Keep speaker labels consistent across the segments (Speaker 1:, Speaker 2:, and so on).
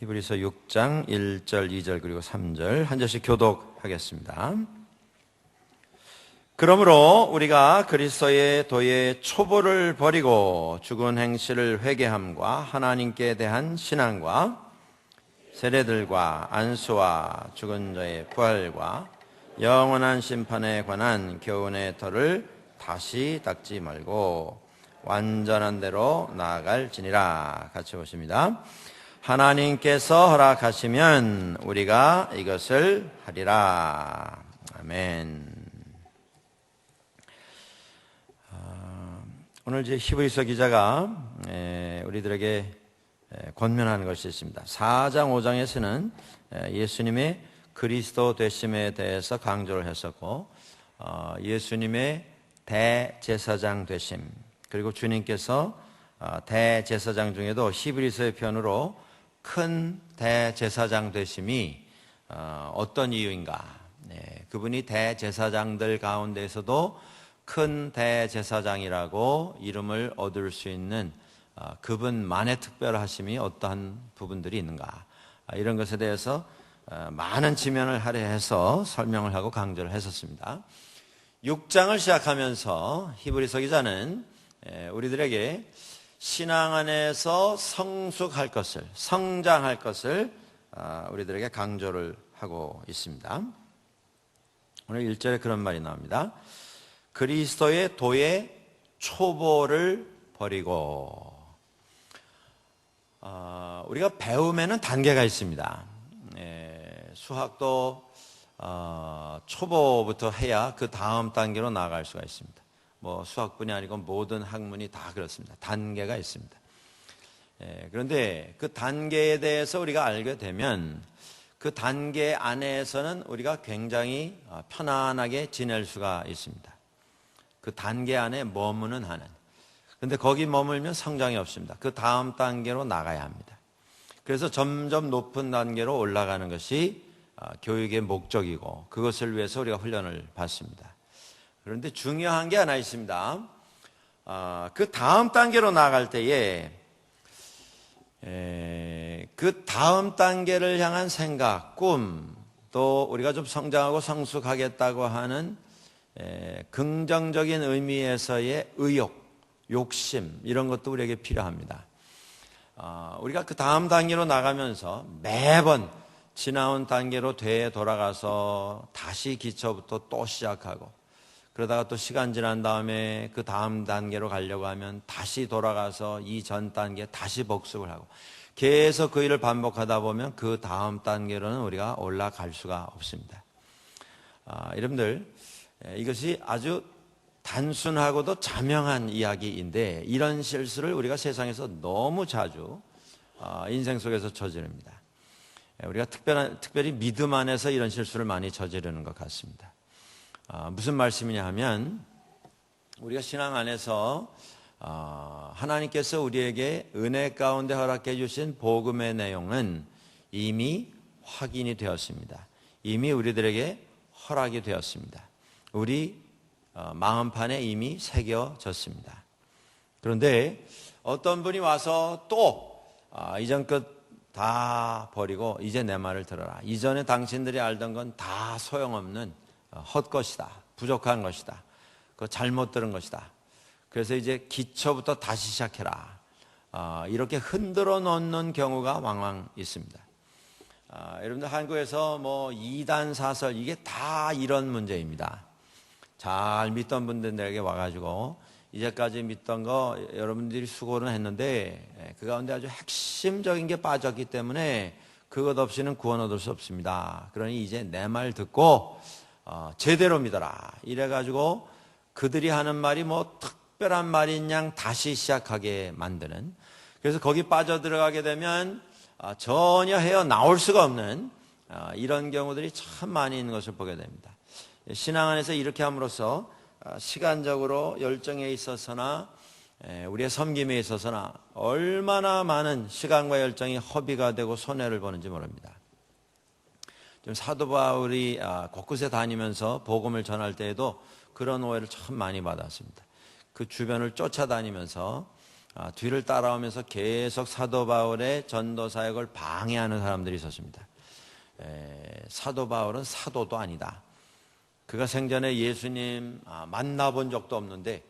Speaker 1: 히브리서 6장 1절, 2절 그리고 3절 한 절씩 교독하겠습니다. 그러므로 우리가 그리스도의 도의 초보를 버리고 죽은 행실을 회개함과 하나님께 대한 신앙과 세례들과 안수와 죽은 자의 부활과 영원한 심판에 관한 교훈의 터를 다시 닦지 말고 완전한 대로 나아갈지니라. 같이 보십니다. 하나님께서 허락하시면 우리가 이것을 하리라. 아멘. 오늘 이제 히브리서 기자가 우리들에게 권면하는 것이 있습니다. 4장 5장에서는 예수님의 그리스도 되심에 대해서 강조를 했었고, 예수님의 대제사장 되심, 그리고 주님께서 대제사장 중에도 히브리서의 편으로 큰 대제사장 되심이 어떤 이유인가? 그분이 대제사장들 가운데서도 큰 대제사장이라고 이름을 얻을 수 있는 그분만의 특별하심이 어떠한 부분들이 있는가? 이런 것에 대해서 많은 지면을 할애해서 설명을 하고 강조를 했었습니다. 6장을 시작하면서 히브리서 기자는 우리들에게 신앙 안에서 성숙할 것을, 성장할 것을 우리들에게 강조를 하고 있습니다. 오늘 1절에 그런 말이 나옵니다. 그리스도의 도의 초보를 버리고. 우리가 배움에는 단계가 있습니다. 수학도 초보부터 해야 그 다음 단계로 나아갈 수가 있습니다. 뭐 수학뿐이 아니고 모든 학문이 다 그렇습니다. 단계가 있습니다. 그런데 그 단계에 대해서 우리가 알게 되면 그 단계 안에서는 우리가 굉장히 편안하게 지낼 수가 있습니다. 그 단계 안에 머무는 하는. 그런데 거기 머물면 성장이 없습니다. 그 다음 단계로 나가야 합니다. 그래서 점점 높은 단계로 올라가는 것이 교육의 목적이고 그것을 위해서 우리가 훈련을 받습니다. 그런데 중요한 게 하나 있습니다. 그 다음 단계로 나아갈 때에 그 다음 단계를 향한 생각, 꿈, 또 우리가 좀 성장하고 성숙하겠다고 하는 긍정적인 의미에서의 의욕, 욕심, 이런 것도 우리에게 필요합니다. 우리가 그 다음 단계로 나가면서 매번 지나온 단계로 되돌아가서 다시 기초부터 또 시작하고, 그러다가 또 시간 지난 다음에 그 다음 단계로 가려고 하면 다시 돌아가서 이 전 단계 다시 복습을 하고, 계속 그 일을 반복하다 보면 그 다음 단계로는 우리가 올라갈 수가 없습니다. 여러분들, 이것이 아주 단순하고도 자명한 이야기인데 이런 실수를 우리가 세상에서 너무 자주 인생 속에서 저지릅니다. 우리가 특별히 믿음 안에서 이런 실수를 많이 저지르는 것 같습니다. 무슨 말씀이냐 하면, 우리가 신앙 안에서 하나님께서 우리에게 은혜 가운데 허락해 주신 복음의 내용은 이미 확인이 되었습니다. 이미 우리들에게 허락이 되었습니다. 우리 마음판에 이미 새겨졌습니다. 그런데 어떤 분이 와서 또 이전 것 다 버리고 이제 내 말을 들어라. 이전에 당신들이 알던 건 다 소용없는 헛것이다. 부족한 것이다. 그거 잘못 들은 것이다. 그래서 이제 기초부터 다시 시작해라. 이렇게 흔들어 놓는 경우가 왕왕 있습니다. 여러분들 한국에서 뭐 이단 사설 이게 다 이런 문제입니다. 잘 믿던 분들에게 와가지고 이제까지 믿던 거 여러분들이 수고는 했는데 그 가운데 아주 핵심적인 게 빠졌기 때문에 그것 없이는 구원 얻을 수 없습니다. 그러니 이제 내 말 듣고 제대로 믿어라. 이래가지고 그들이 하는 말이 뭐 특별한 말인 양 다시 시작하게 만드는, 그래서 거기 빠져들어가게 되면 전혀 헤어나올 수가 없는 이런 경우들이 참 많이 있는 것을 보게 됩니다. 신앙 안에서 이렇게 함으로써 시간적으로 열정에 있어서나 우리의 섬김에 있어서나 얼마나 많은 시간과 열정이 허비가 되고 손해를 보는지 모릅니다. 좀 사도 바울이 곳곳에 다니면서 복음을 전할 때에도 그런 오해를 참 많이 받았습니다. 그 주변을 쫓아다니면서 뒤를 따라오면서 계속 사도 바울의 전도 사역을 방해하는 사람들이 있었습니다. 사도 바울은 사도도 아니다. 그가 생전에 예수님 만나본 적도 없는데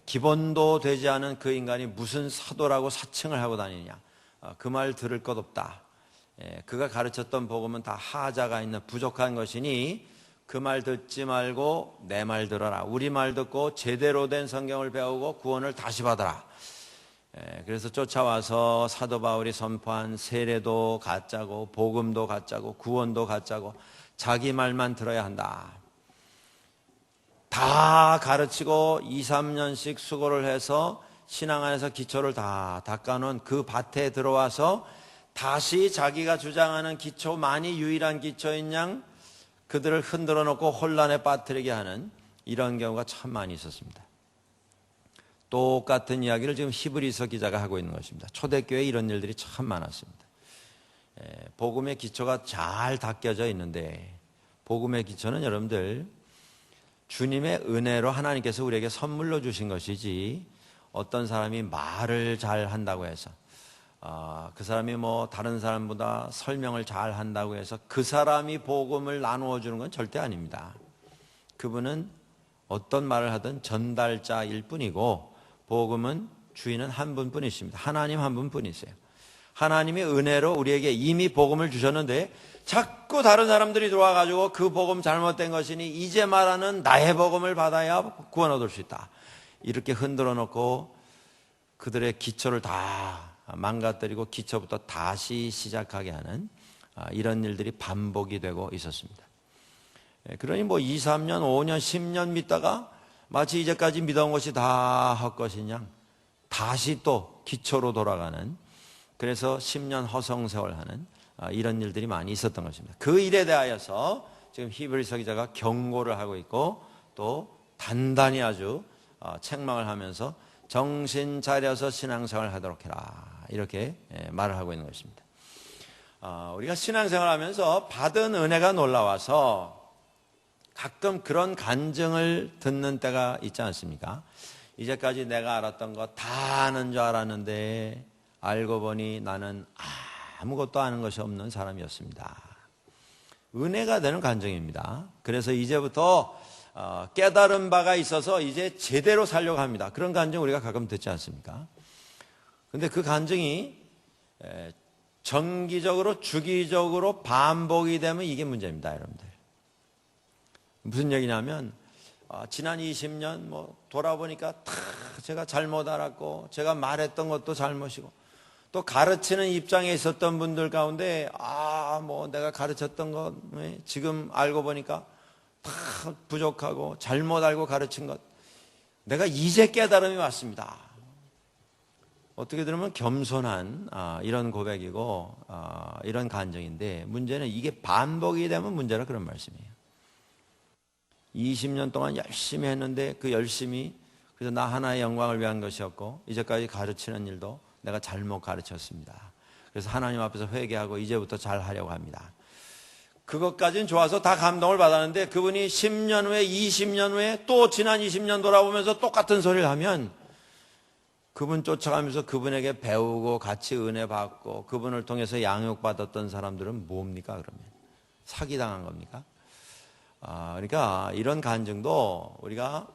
Speaker 1: 기본도 되지 않은 그 인간이 무슨 사도라고 사칭을 하고 다니냐. 그 말 들을 것 없다. 그가 가르쳤던 복음은 다 하자가 있는 부족한 것이니 그 말 듣지 말고 내 말 들어라. 우리 말 듣고 제대로 된 성경을 배우고 구원을 다시 받아라. 그래서 쫓아와서 사도 바울이 선포한 세례도 가짜고 복음도 가짜고 구원도 가짜고 자기 말만 들어야 한다. 다 가르치고 2, 3년씩 수고를 해서 신앙 안에서 기초를 다 닦아놓은 그 밭에 들어와서 다시 자기가 주장하는 기초만이 유일한 기초인 양 그들을 흔들어 놓고 혼란에 빠뜨리게 하는 이런 경우가 참 많이 있었습니다. 똑같은 이야기를 지금 히브리서 기자가 하고 있는 것입니다. 초대교회에 이런 일들이 참 많았습니다. 복음의 기초가 잘 닦여져 있는데 복음의 기초는 여러분들 주님의 은혜로 하나님께서 우리에게 선물로 주신 것이지 어떤 사람이 말을 잘 한다고 해서 그 사람이 뭐 다른 사람보다 설명을 잘 한다고 해서 그 사람이 복음을 나누어 주는 건 절대 아닙니다. 그분은 어떤 말을 하든 전달자일 뿐이고 복음은 주인은 한 분뿐이십니다. 하나님 한 분뿐이세요. 하나님이 은혜로 우리에게 이미 복음을 주셨는데 자꾸 다른 사람들이 들어와가지고 그 복음 잘못된 것이니 이제 말하는 나의 복음을 받아야 구원 얻을 수 있다. 이렇게 흔들어 놓고 그들의 기초를 다 망가뜨리고 기초부터 다시 시작하게 하는 이런 일들이 반복이 되고 있었습니다. 그러니 뭐 2, 3년, 5년, 10년 믿다가 마치 이제까지 믿어온 것이 다 헛것인 양 다시 또 기초로 돌아가는 그래서 10년 허송세월하는 이런 일들이 많이 있었던 것입니다. 그 일에 대하여서 지금 히브리서 기자가 경고를 하고 있고 또 단단히 아주 책망을 하면서 정신 차려서 신앙생활을 하도록 해라 이렇게 말을 하고 있는 것입니다. 우리가 신앙생활을 하면서 받은 은혜가 놀라워서 가끔 그런 간증을 듣는 때가 있지 않습니까? 이제까지 내가 알았던 거 다 아는 줄 알았는데 알고 보니 나는 아무것도 아는 것이 없는 사람이었습니다. 은혜가 되는 간증입니다. 그래서 이제부터 깨달은 바가 있어서 이제 제대로 살려고 합니다. 그런 간증 우리가 가끔 듣지 않습니까? 근데 그 간증이 정기적으로 주기적으로 반복이 되면 이게 문제입니다, 여러분들. 무슨 얘기냐면 지난 20년 뭐 돌아보니까 다 제가 잘못 알았고 제가 말했던 것도 잘못이고 또 가르치는 입장에 있었던 분들 가운데 뭐 내가 가르쳤던 것 지금 알고 보니까 다 부족하고 잘못 알고 가르친 것 내가 이제 깨달음이 왔습니다. 어떻게 들으면 겸손한 이런 고백이고 이런 간증인데 문제는 이게 반복이 되면 문제라 그런 말씀이에요. 20년 동안 열심히 했는데 그 열심히 그래서 나 하나의 영광을 위한 것이었고 이제까지 가르치는 일도 내가 잘못 가르쳤습니다. 그래서 하나님 앞에서 회개하고 이제부터 잘 하려고 합니다. 그것까지는 좋아서 다 감동을 받았는데 그분이 10년 후에 20년 후에 또 지난 20년 돌아보면서 똑같은 소리를 하면 그분 쫓아가면서 그분에게 배우고 같이 은혜 받고 그분을 통해서 양육받았던 사람들은 뭡니까 그러면? 사기당한 겁니까? 그러니까 이런 간증도 우리가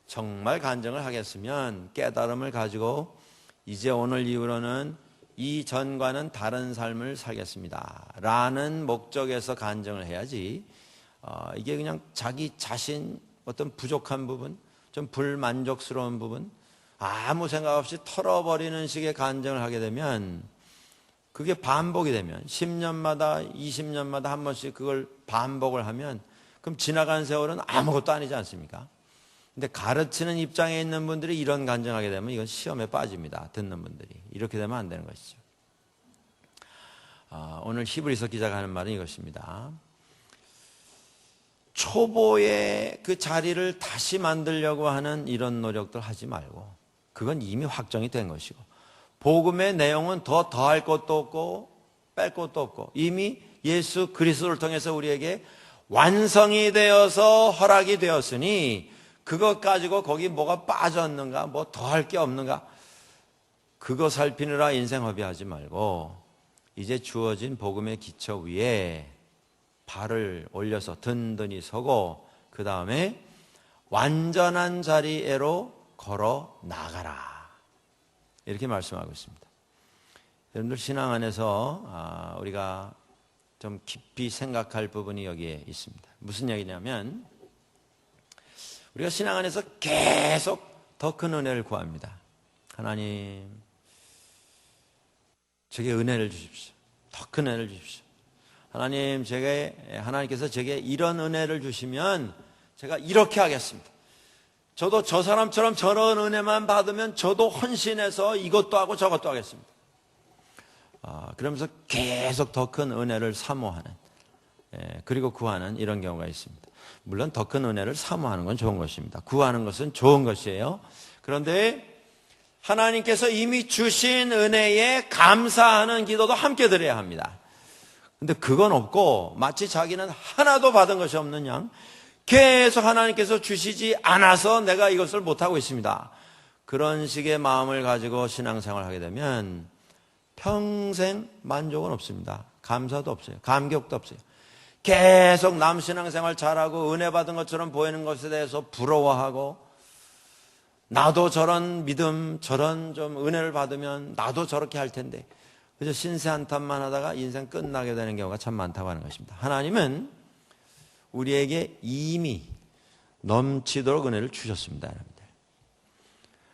Speaker 1: 정말 간증을 하겠으면 깨달음을 가지고 이제 오늘 이후로는 이전과는 다른 삶을 살겠습니다 라는 목적에서 간증을 해야지 이게 그냥 자기 자신 어떤 부족한 부분 좀 불만족스러운 부분 아무 생각 없이 털어버리는 식의 간증을 하게 되면 그게 반복이 되면 10년마다 20년마다 한 번씩 그걸 반복을 하면 그럼 지나간 세월은 아무것도 아니지 않습니까? 근데 가르치는 입장에 있는 분들이 이런 간증하게 되면 이건 시험에 빠집니다. 듣는 분들이. 이렇게 되면 안 되는 것이죠. 오늘 히브리서 기자가 하는 말은 이것입니다. 초보의 그 자리를 다시 만들려고 하는 이런 노력들 하지 말고 그건 이미 확정이 된 것이고 복음의 내용은 더할 것도 없고 뺄 것도 없고 이미 예수 그리스도를 통해서 우리에게 완성이 되어서 허락이 되었으니 그것 가지고 거기 뭐가 빠졌는가 뭐 더할 게 없는가 그거 살피느라 인생 허비하지 말고 이제 주어진 복음의 기초 위에 발을 올려서 든든히 서고 그 다음에 완전한 자리에로 걸어 나가라. 이렇게 말씀하고 있습니다. 여러분들 신앙 안에서 우리가 좀 깊이 생각할 부분이 여기에 있습니다. 무슨 얘기냐면 우리가 신앙 안에서 계속 더 큰 은혜를 구합니다. 하나님, 제게 은혜를 주십시오. 더 큰 은혜를 주십시오. 하나님, 하나님께서 제게 이런 은혜를 주시면 제가 이렇게 하겠습니다. 저도 저 사람처럼 저런 은혜만 받으면 저도 헌신해서 이것도 하고 저것도 하겠습니다. 그러면서 계속 더 큰 은혜를 사모하는, 그리고 구하는 이런 경우가 있습니다. 물론 더 큰 은혜를 사모하는 건 좋은 것입니다. 구하는 것은 좋은 것이에요. 그런데 하나님께서 이미 주신 은혜에 감사하는 기도도 함께 드려야 합니다. 근데 그건 없고 마치 자기는 하나도 받은 것이 없는 양 계속 하나님께서 주시지 않아서 내가 이것을 못하고 있습니다. 그런 식의 마음을 가지고 신앙생활을 하게 되면 평생 만족은 없습니다. 감사도 없어요. 감격도 없어요. 계속 남 신앙생활 잘하고 은혜 받은 것처럼 보이는 것에 대해서 부러워하고 나도 저런 믿음, 저런 좀 은혜를 받으면 나도 저렇게 할 텐데 그래서 신세 한탄만 하다가 인생 끝나게 되는 경우가 참 많다고 하는 것입니다. 하나님은 우리에게 이미 넘치도록 은혜를 주셨습니다, 여러분들.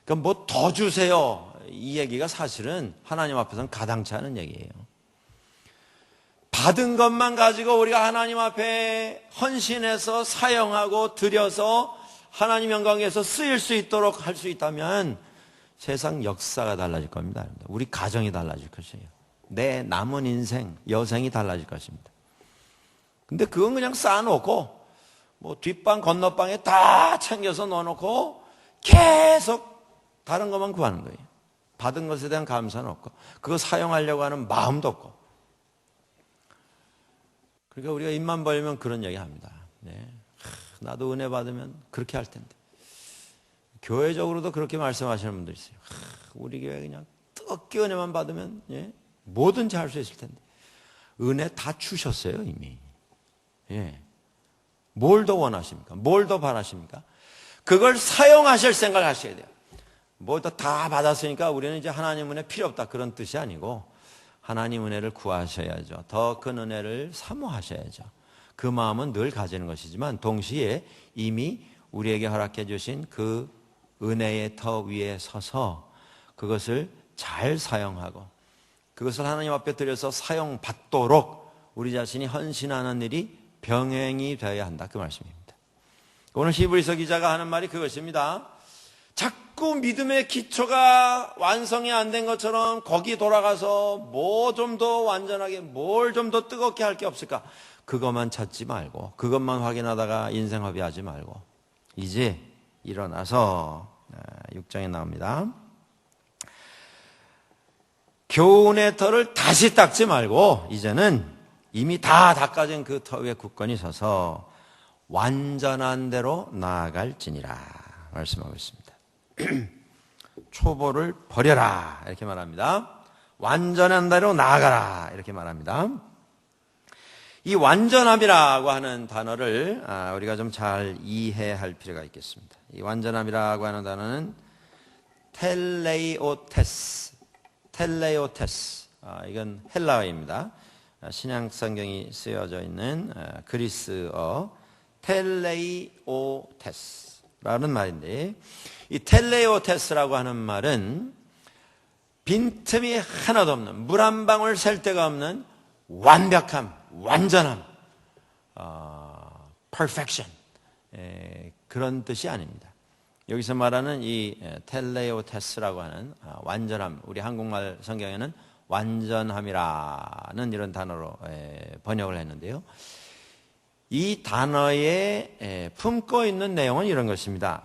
Speaker 1: 그럼 뭐 더 주세요. 이 얘기가 사실은 하나님 앞에서는 가당치 않은 얘기예요. 받은 것만 가지고 우리가 하나님 앞에 헌신해서 사용하고 드려서 하나님 영광에서 쓰일 수 있도록 할 수 있다면 세상 역사가 달라질 겁니다. 우리 가정이 달라질 것이에요. 내 남은 인생, 여생이 달라질 것입니다. 근데 그건 그냥 쌓아놓고 뭐 뒷방 건너방에 다 챙겨서 넣어놓고 계속 다른 것만 구하는 거예요. 받은 것에 대한 감사는 없고 그거 사용하려고 하는 마음도 없고. 그러니까 우리가 입만 벌리면 그런 얘기 합니다. 네. 나도 은혜 받으면 그렇게 할 텐데. 교회적으로도 그렇게 말씀하시는 분들 있어요. 우리 교회 그냥 뜨겁게 은혜만 받으면 뭐든지 할 수 있을 텐데. 은혜 다 주셨어요, 이미. 뭘 더 원하십니까? 뭘 더 바라십니까? 그걸 사용하실 생각을 하셔야 돼요. 뭐 다 받았으니까 우리는 이제 하나님 은혜 필요 없다 그런 뜻이 아니고 하나님 은혜를 구하셔야죠. 더 큰 은혜를 사모하셔야죠. 그 마음은 늘 가지는 것이지만 동시에 이미 우리에게 허락해 주신 그 은혜의 터 위에 서서 그것을 잘 사용하고 그것을 하나님 앞에 들여서 사용받도록 우리 자신이 헌신하는 일이 병행이 되어야 한다. 그 말씀입니다. 오늘 히브리서 기자가 하는 말이 그것입니다. 자꾸 믿음의 기초가 완성이 안 된 것처럼 거기 돌아가서 뭐 좀 더 완전하게 뭘 좀 더 뜨겁게 할 게 없을까? 그것만 찾지 말고 그것만 확인하다가 인생 허비하지 말고 이제 일어나서 6장에 나옵니다. 교훈의 터를 다시 닦지 말고 이제는 이미 다 닦아진 그 터 위에 굳건히 서서 완전한 대로 나아갈지니라 말씀하고 있습니다. 초보를 버려라 이렇게 말합니다. 완전한 대로 나아가라 이렇게 말합니다. 이 완전함이라고 하는 단어를 우리가 좀 잘 이해할 필요가 있겠습니다. 이 완전함이라고 하는 단어는 텔레오테스, 이건 헬라어입니다. 신약 성경이 쓰여져 있는 그리스어 텔레오테스라는 말인데 이 텔레오테스라고 하는 말은 빈틈이 하나도 없는 물 한 방울 셀 데가 없는 완벽함, 완전함, perfection 그런 뜻이 아닙니다. 여기서 말하는 이 텔레오테스라고 하는 완전함, 우리 한국말 성경에는 완전함이라는 이런 단어로 번역을 했는데요. 이 단어에 품고 있는 내용은 이런 것입니다.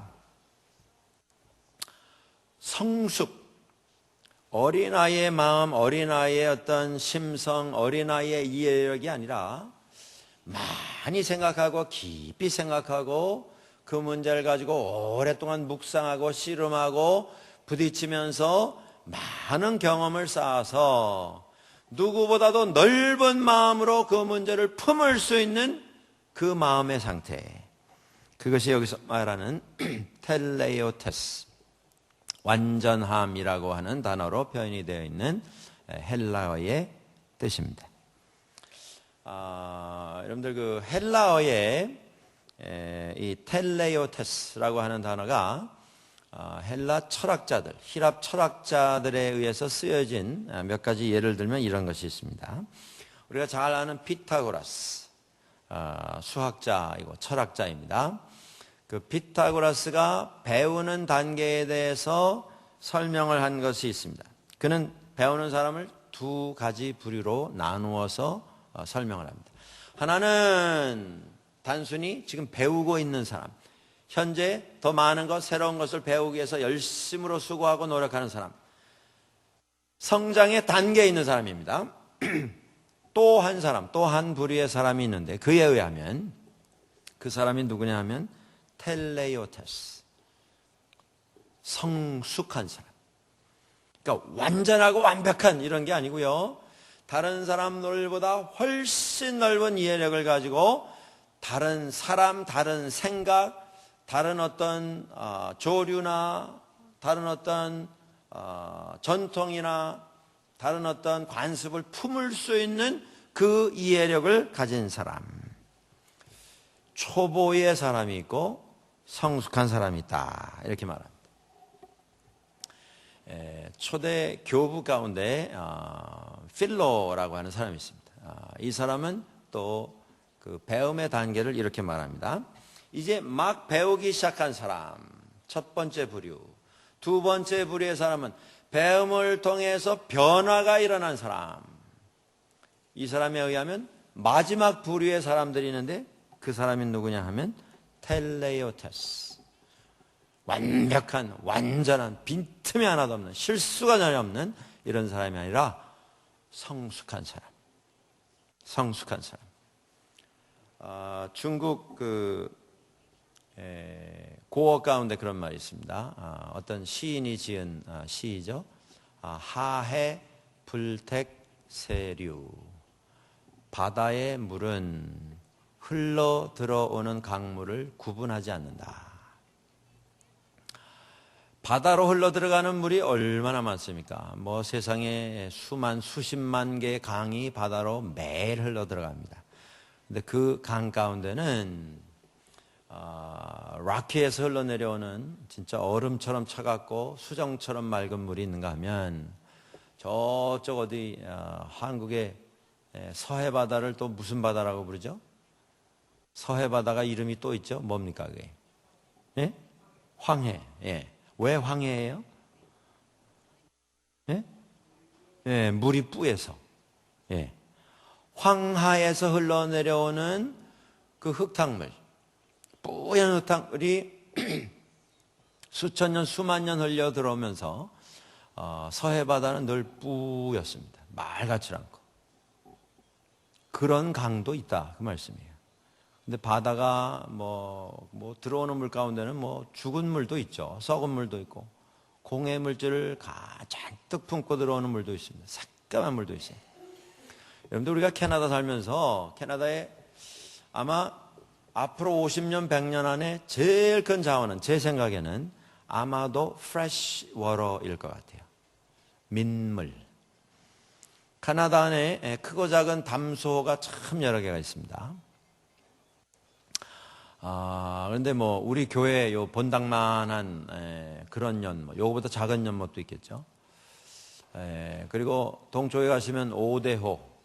Speaker 1: 성숙, 어린아이의 마음, 어린아이의 어떤 심성, 어린아이의 이해력이 아니라 많이 생각하고 깊이 생각하고 그 문제를 가지고 오랫동안 묵상하고 씨름하고 부딪히면서 많은 경험을 쌓아서 누구보다도 넓은 마음으로 그 문제를 품을 수 있는 그 마음의 상태, 그것이 여기서 말하는 텔레오테스, 완전함이라고 하는 단어로 표현이 되어 있는 헬라어의 뜻입니다. 여러분들 그 헬라어의 이 텔레오테스라고 하는 단어가 헬라 철학자들, 히랍 철학자들에 의해서 쓰여진 몇 가지 예를 들면 이런 것이 있습니다. 우리가 잘 아는 피타고라스, 수학자이고 철학자입니다. 그 피타고라스가 배우는 단계에 대해서 설명을 한 것이 있습니다. 그는 배우는 사람을 두 가지 부류로 나누어서 설명을 합니다. 하나는 단순히 지금 배우고 있는 사람, 현재 더 많은 것, 새로운 것을 배우기 위해서 열심으로 수고하고 노력하는 사람, 성장의 단계에 있는 사람입니다. 또 한 사람, 또 한 부류의 사람이 있는데 그에 의하면 그 사람이 누구냐 하면 텔레오테스, 성숙한 사람. 그러니까 완전하고 완벽한 이런 게 아니고요, 다른 사람들보다 훨씬 넓은 이해력을 가지고 다른 사람, 다른 생각, 다른 어떤 조류나 다른 어떤 전통이나 다른 어떤 관습을 품을 수 있는 그 이해력을 가진 사람. 초보의 사람이 있고 성숙한 사람이 있다, 이렇게 말합니다. 초대 교부 가운데 필로라고 하는 사람이 있습니다. 이 사람은 또 그 배움의 단계를 이렇게 말합니다. 이제 막 배우기 시작한 사람, 첫 번째 부류. 두 번째 부류의 사람은 배움을 통해서 변화가 일어난 사람. 이 사람에 의하면 마지막 부류의 사람들이 있는데 그 사람이 누구냐 하면 텔레오테스, 완벽한, 완전한, 빈틈이 하나도 없는, 실수가 전혀 없는 이런 사람이 아니라 성숙한 사람. 성숙한 사람. 중국 고어 가운데 그런 말이 있습니다. 어떤 시인이 지은 시이죠. 하해 불택 세류. 바다의 물은 흘러 들어오는 강물을 구분하지 않는다. 바다로 흘러 들어가는 물이 얼마나 많습니까? 뭐 세상에 수십만 개의 강이 바다로 매일 흘러 들어갑니다. 근데 그 강 가운데는 락키에서 흘러내려오는 진짜 얼음처럼 차갑고 수정처럼 맑은 물이 있는가 하면 저쪽 어디 한국의 서해 바다를 또 무슨 바다라고 부르죠? 서해 바다가 이름이 또 있죠? 뭡니까 그게? 예? 황해. 예. 왜 황해예요? 예? 예, 물이 뿌해서. 예. 황하에서 흘러내려오는 그 흙탕물, 뿌연 흙탕물이 수천 년, 수만 년 흘려 들어오면서 서해 바다는 늘 뿌였습니다. 맑았지 않고. 그런 강도 있다, 그 말씀이에요. 근데 바다가 뭐 들어오는 물 가운데는 뭐 죽은 물도 있죠. 썩은 물도 있고, 공해 물질을 잔뜩 품고 들어오는 물도 있습니다. 새까만 물도 있어요. 여러분들, 우리가 캐나다 살면서 캐나다에 아마 앞으로 50년, 100년 안에 제일 큰 자원은 제 생각에는 아마도 fresh water일 것 같아요. 민물. 캐나다 안에 크고 작은 담수호가 참 여러 개가 있습니다. 그런데 뭐 우리 교회 요 본당만한 그런 연못, 요거보다 작은 연못도 있겠죠. 그리고 동쪽에 가시면 오대호,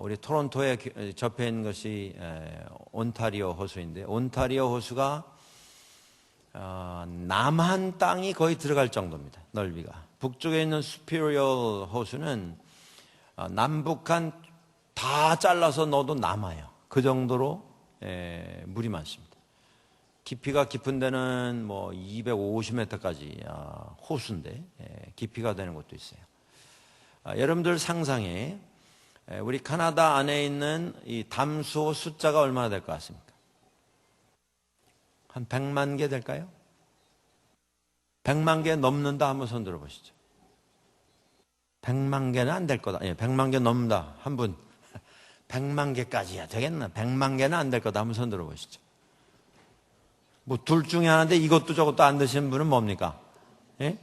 Speaker 1: 우리 토론토에 접해 있는 것이 온타리오 호수인데, 온타리오 호수가 남한 땅이 거의 들어갈 정도입니다. 넓이가. 북쪽에 있는 수피리어 호수는 남북한 다 잘라서 넣어도 남아요. 그 정도로 물이 많습니다. 깊이가 깊은 데는 뭐 250m까지 호수인데 깊이가 되는 곳도 있어요. 여러분들 상상에 우리 캐나다 안에 있는 이 담수호 숫자가 얼마나 될 것 같습니까? 한 100만 개 될까요? 100만 개 넘는다 한번 손 들어보시죠. 100만 개는 안 될 거다. 예, 100만 개 넘는다. 한 분. 100만 개까지야 되겠나? 100만 개는 안 될 거다. 한번 손 들어보시죠. 뭐 둘 중에 하나인데 이것도 저것도 안 되시는 분은 뭡니까? 예?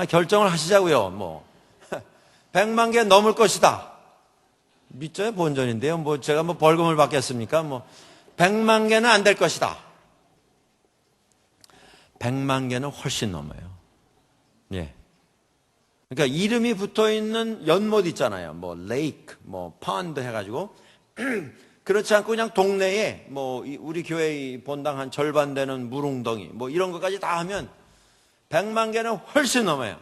Speaker 1: 결정을 하시자고요. 뭐 100만 개 넘을 것이다. 믿져요? 본전인데요. 뭐 제가 뭐 벌금을 받겠습니까? 뭐 100만 개는 안 될 것이다. 100만 개는 훨씬 넘어요. 예. 그러니까 이름이 붙어 있는 연못 있잖아요. 뭐 레이크, 뭐 펀드 해가지고 그렇지 않고 그냥 동네에 뭐 우리 교회 본당 한 절반 되는 물웅덩이 뭐 이런 것까지 다 하면 100만 개는 훨씬 넘어요.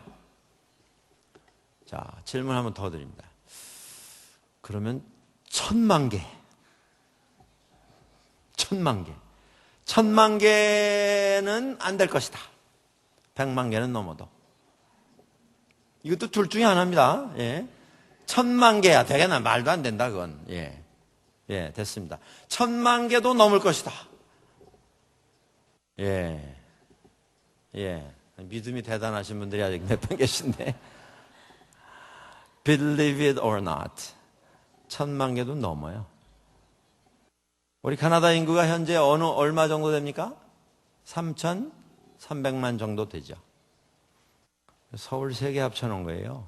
Speaker 1: 자, 질문 한번 더 드립니다. 그러면 1000만 개. 1000만 개. 1000만 개는 안 될 것이다. 100만 개는 넘어도. 이것도 둘 중에 하나입니다. 예. 1000만 개야 되겠나? 말도 안 된다, 그건. 예. 예, 됐습니다. 1000만 개도 넘을 것이다. 예. 예. 믿음이 대단하신 분들이 아직 몇 분 계신데. Believe it or not. 1000만 개도 넘어요. 우리 카나다 인구가 현재 얼마 정도 됩니까? 3,300만 정도 되죠. 서울 3개 합쳐놓은 거예요.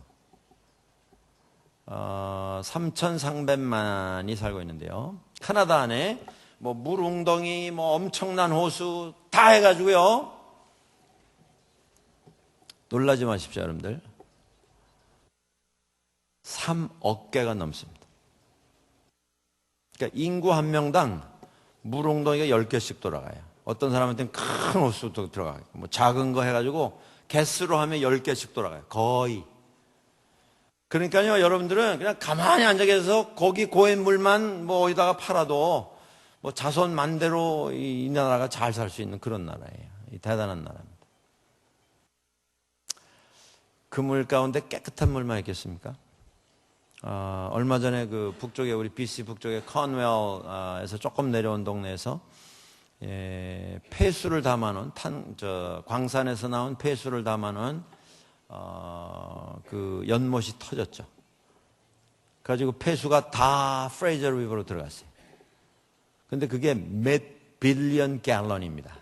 Speaker 1: 3,300만이 살고 있는데요. 카나다 안에 뭐 물웅덩이, 뭐 엄청난 호수 다 해가지고요. 놀라지 마십시오, 여러분들. 3억 개가 넘습니다. 그러니까 인구 한 명당 물웅덩이가 10개씩 돌아가요. 어떤 사람한테는 큰 호수도 들어가요. 뭐 작은 거 해가지고 개수로 하면 10개씩 돌아가요. 거의. 그러니까요, 여러분들은 그냥 가만히 앉아 계셔서 거기 고인물만 뭐 어디다가 팔아도 뭐 자손 만대로 이 나라가 잘 살 수 있는 그런 나라예요. 대단한 나라입니다. 그 물 가운데 깨끗한 물만 있겠습니까? 얼마 전에 그 북쪽에 우리 BC 북쪽에 컨웰에서 조금 내려온 동네에서 폐수를 담아놓은 광산에서 나온 폐수를 담아놓은 그 연못이 터졌죠. 그래가지고 폐수가 다 프레이저 리버로 들어갔어요. 근데 그게 몇 빌리언 갤런입니다.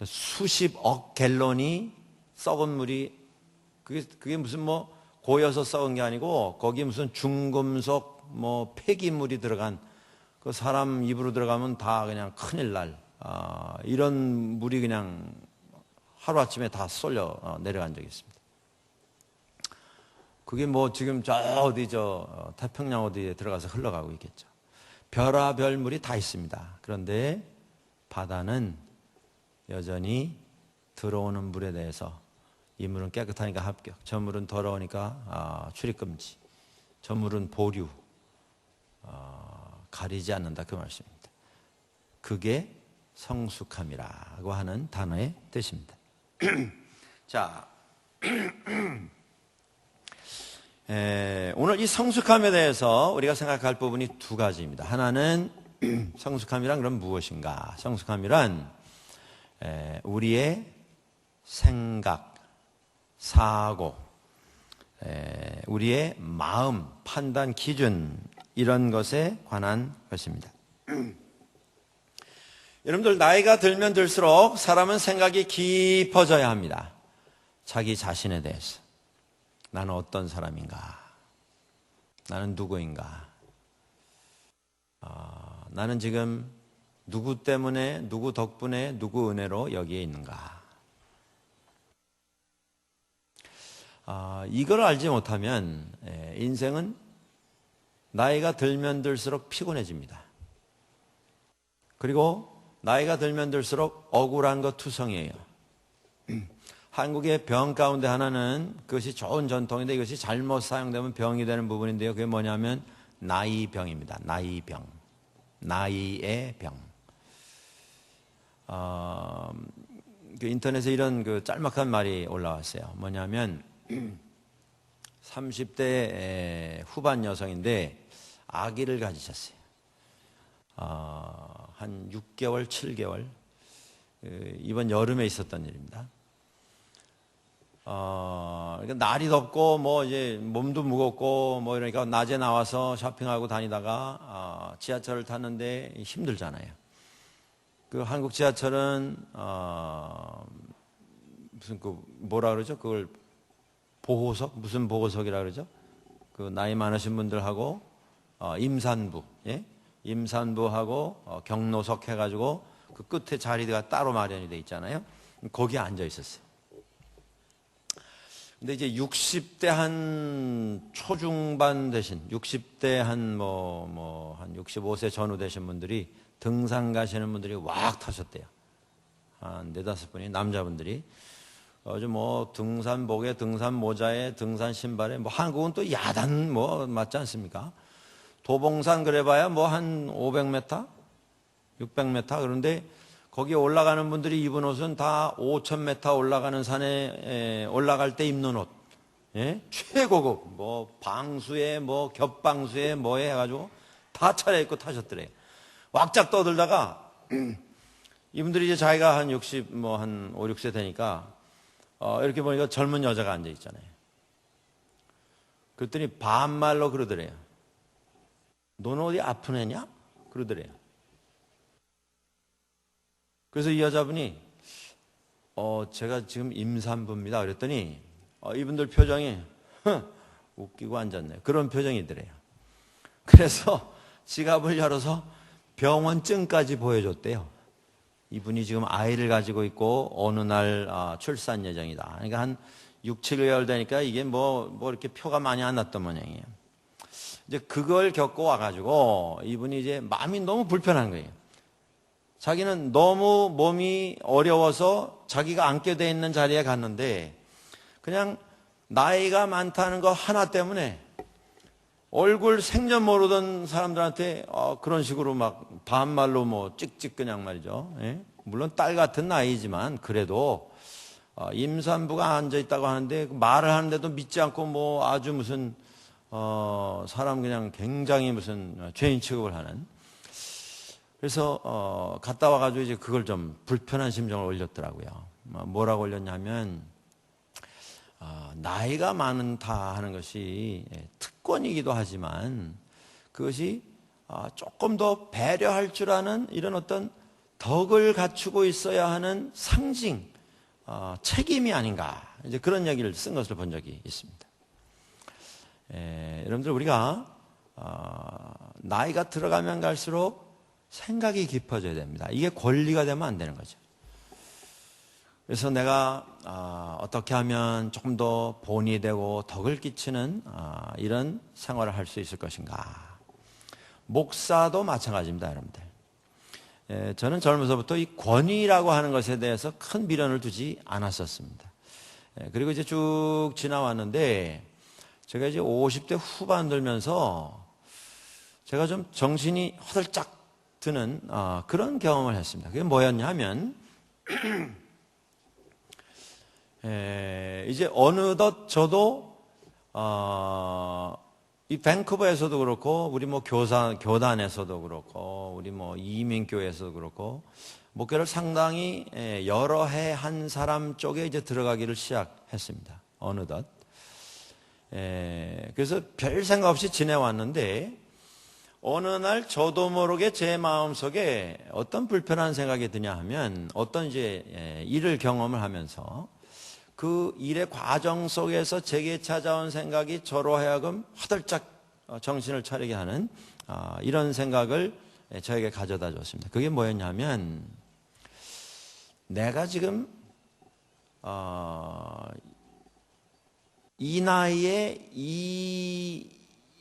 Speaker 1: 수십억 갤런이 썩은 물이 그게 무슨 뭐 고여서 썩은 게 아니고 거기 무슨 중금속 뭐 폐기물이 들어간 그 사람 입으로 들어가면 다 그냥 큰일 날 이런 물이 그냥 하루아침에 다 쏠려 내려간 적이 있습니다. 그게 뭐 지금 저 어디 태평양 어디에 들어가서 흘러가고 있겠죠. 별하별 물이 다 있습니다. 그런데 바다는 여전히 들어오는 물에 대해서 이 물은 깨끗하니까 합격, 저 물은 더러우니까 출입금지, 저 물은 보류, 가리지 않는다 그 말씀입니다. 그게 성숙함이라고 하는 단어의 뜻입니다. 자, 오늘 이 성숙함에 대해서 우리가 생각할 부분이 두 가지입니다. 하나는 성숙함이란 그럼 무엇인가? 성숙함이란 우리의 생각, 사고, 우리의 마음, 판단, 기준 이런 것에 관한 것입니다. 여러분들 나이가 들면 들수록 사람은 생각이 깊어져야 합니다. 자기 자신에 대해서. 나는 어떤 사람인가? 나는 누구인가? 나는 지금 누구 때문에, 누구 덕분에, 누구 은혜로 여기에 있는가? 이걸 알지 못하면 인생은 나이가 들면 들수록 피곤해집니다. 그리고 나이가 들면 들수록 억울한 것 투성이에요. 한국의 병 가운데 하나는 그것이 좋은 전통인데 이것이 잘못 사용되면 병이 되는 부분인데요. 그게 뭐냐면 나이병입니다. 나이병. 나이의 병. 그 인터넷에 이런 그 짤막한 말이 올라왔어요. 뭐냐면 30대 후반 여성인데 아기를 가지셨어요. 한 6개월, 7개월. 이번 여름에 있었던 일입니다. 그러니까 날이 덥고 뭐 이제 몸도 무겁고 뭐 이러니까 낮에 나와서 쇼핑하고 다니다가 지하철을 탔는데 힘들잖아요. 그 한국 지하철은 무슨 뭐라 그러죠? 그걸 보호석 무슨 보호석이라 그러죠? 그 나이 많으신 분들하고 임산부, 예? 임산부하고 경로석 해가지고 그 끝에 자리가 따로 마련이 돼 있잖아요. 거기에 앉아 있었어요. 근데 이제 60대 한 초중반 되신, 60대 한 65세 전후 되신 분들이 등산 가시는 분들이 왁 타셨대요. 한 4-5분이, 남자분들이. 뭐 등산복에, 등산 모자에, 등산 신발에, 뭐 한국은 또 야단 뭐 맞지 않습니까? 도봉산 그래봐야 뭐 한 500m? 600m? 그런데 거기에 올라가는 분들이 입은 옷은 다 5,000m 올라가는 산에 올라갈 때 입는 옷. 예? 최고급. 뭐 방수에 뭐 겹방수에 뭐에 해가지고 다 차려입고 타셨더래요. 왁작 떠들다가 이분들이 이제 자기가 한 60, 뭐 한 5, 6세 되니까 이렇게 보니까 젊은 여자가 앉아 있잖아요. 그랬더니 반말로 그러더래요. 너는 어디 아픈 애냐? 그러더래요. 그래서 이 여자분이 제가 지금 임산부입니다. 그랬더니 이분들 표정이 웃기고 앉았네요. 그런 표정이더래요. 그래서 지갑을 열어서 병원증까지 보여줬대요. 이분이 지금 아이를 가지고 있고 어느 날 출산 예정이다. 그러니까 한 6, 7개월 되니까 이게 뭐 이렇게 표가 많이 안 났던 모양이에요. 이제 그걸 겪고 와가지고 이분이 이제 마음이 너무 불편한 거예요. 자기는 너무 몸이 어려워서 자기가 앉게 돼 있는 자리에 갔는데 그냥 나이가 많다는 거 하나 때문에 얼굴 생전 모르던 사람들한테 그런 식으로 막 반말로 뭐 찍찍 그냥 말이죠. 예? 물론 딸 같은 나이지만 그래도 임산부가 앉아 있다고 하는데 말을 하는데도 믿지 않고 뭐 아주 무슨 사람 그냥 굉장히 무슨 죄인 취급을 하는. 그래서 갔다 와가지고 이제 그걸 좀 불편한 심정을 올렸더라고요. 뭐라고 올렸냐면 나이가 많다 하는 것이 특권이기도 하지만 그것이 조금 더 배려할 줄 아는 이런 어떤 덕을 갖추고 있어야 하는 상징, 책임이 아닌가 이제 그런 얘기를 쓴 것을 본 적이 있습니다. 여러분들 우리가 나이가 들어가면 갈수록 생각이 깊어져야 됩니다. 이게 권리가 되면 안 되는 거죠. 그래서 내가 어떻게 하면 조금 더 본이 되고 덕을 끼치는 이런 생활을 할 수 있을 것인가. 목사도 마찬가지입니다, 여러분들. 저는 젊어서부터 이 권위라고 하는 것에 대해서 큰 미련을 두지 않았었습니다. 그리고 이제 쭉 지나왔는데 제가 이제 50대 후반 들면서 제가 좀 정신이 허들짝 드는 그런 경험을 했습니다. 그게 뭐였냐면 이제 어느덧 저도 이 밴쿠버에서도 그렇고 우리 뭐 교단에서도 그렇고 우리 뭐 이민교회에서도 그렇고 목회를 상당히 여러 해 한 사람 쪽에 이제 들어가기를 시작했습니다. 어느덧. 그래서 별 생각 없이 지내왔는데 어느 날 저도 모르게 제 마음속에 어떤 불편한 생각이 드냐 하면 어떤 이제 일을 경험을 하면서 그 일의 과정 속에서 제게 찾아온 생각이 저로 하여금 화들짝 정신을 차리게 하는 이런 생각을 저에게 가져다 줬습니다. 그게 뭐였냐면 내가 지금 이 나이에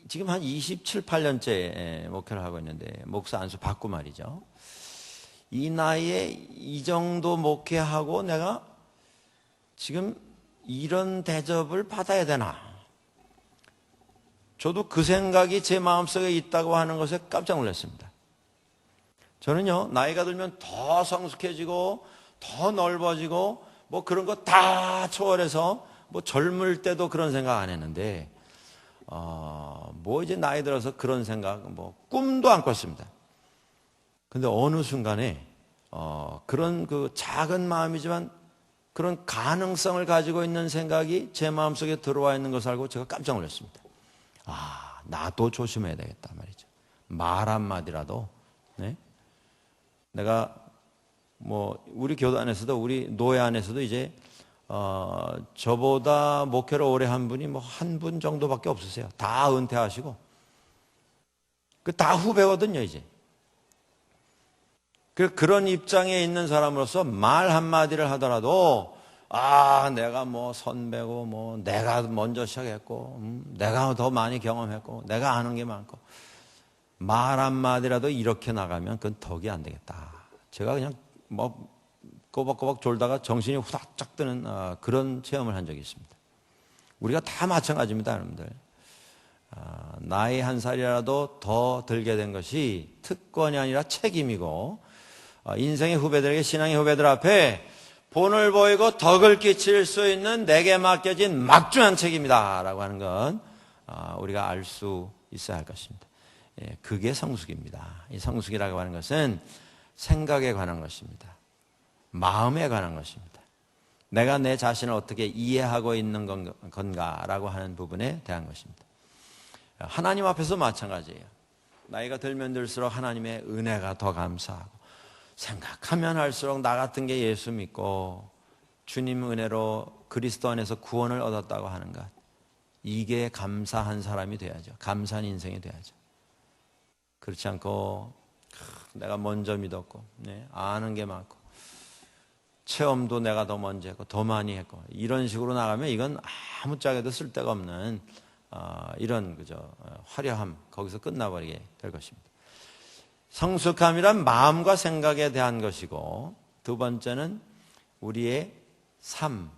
Speaker 1: 지금 한 27, 8년째 목회를 하고 있는데 목사 안수 받고 말이죠. 이 나이에 이 정도 목회하고 내가 지금 이런 대접을 받아야 되나? 저도 그 생각이 제 마음속에 있다고 하는 것에 깜짝 놀랐습니다. 저는요, 나이가 들면 더 성숙해지고 더 넓어지고 뭐 그런 거 다 초월해서 뭐 젊을 때도 그런 생각 안 했는데 뭐 이제 나이 들어서 그런 생각, 뭐 꿈도 안 꿨습니다. 근데 어느 순간에 그런 그 작은 마음이지만 그런 가능성을 가지고 있는 생각이 제 마음속에 들어와 있는 것을 알고 제가 깜짝 놀랐습니다. 나도 조심해야 되겠다 말이죠. 말 한마디라도, 네? 내가 우리 교단에서도, 우리 노예 안에서도 이제 저보다 목회를 오래 한 분이 한 분 정도밖에 없으세요. 다 은퇴하시고 다 후배거든요. 이제 그런 입장에 있는 사람으로서 말 한마디를 하더라도 내가 선배고 내가 먼저 시작했고 내가 더 많이 경험했고 내가 아는 게 많고 말 한마디라도 이렇게 나가면 그건 덕이 안 되겠다. 제가 그냥 꼬박꼬박 졸다가 정신이 후닥짝 드는 그런 체험을 한 적이 있습니다. 우리가 다 마찬가지입니다, 여러분들. 나이 한 살이라도 더 들게 된 것이 특권이 아니라 책임이고 인생의 후배들에게, 신앙의 후배들 앞에 본을 보이고 덕을 끼칠 수 있는 내게 맡겨진 막중한 책임이다 라고 하는 건 우리가 알 수 있어야 할 것입니다. 그게 성숙입니다. 이 성숙이라고 하는 것은 생각에 관한 것입니다. 마음에 관한 것입니다. 내가 내 자신을 어떻게 이해하고 있는 건가라고 하는 부분에 대한 것입니다. 하나님 앞에서 마찬가지예요. 나이가 들면 들수록 하나님의 은혜가 더 감사하고 생각하면 할수록 나 같은 게 예수 믿고 주님 은혜로 그리스도 안에서 구원을 얻었다고 하는 것, 이게 감사한 사람이 돼야죠. 감사한 인생이 돼야죠. 그렇지 않고 내가 먼저 믿었고 아는 게 많고 체험도 내가 더 먼저 했고 더 많이 했고 이런 식으로 나가면 이건 아무짝에도 쓸데가 없는 이런 화려함, 거기서 끝나버리게 될 것입니다. 성숙함이란 마음과 생각에 대한 것이고, 두 번째는 우리의 삶,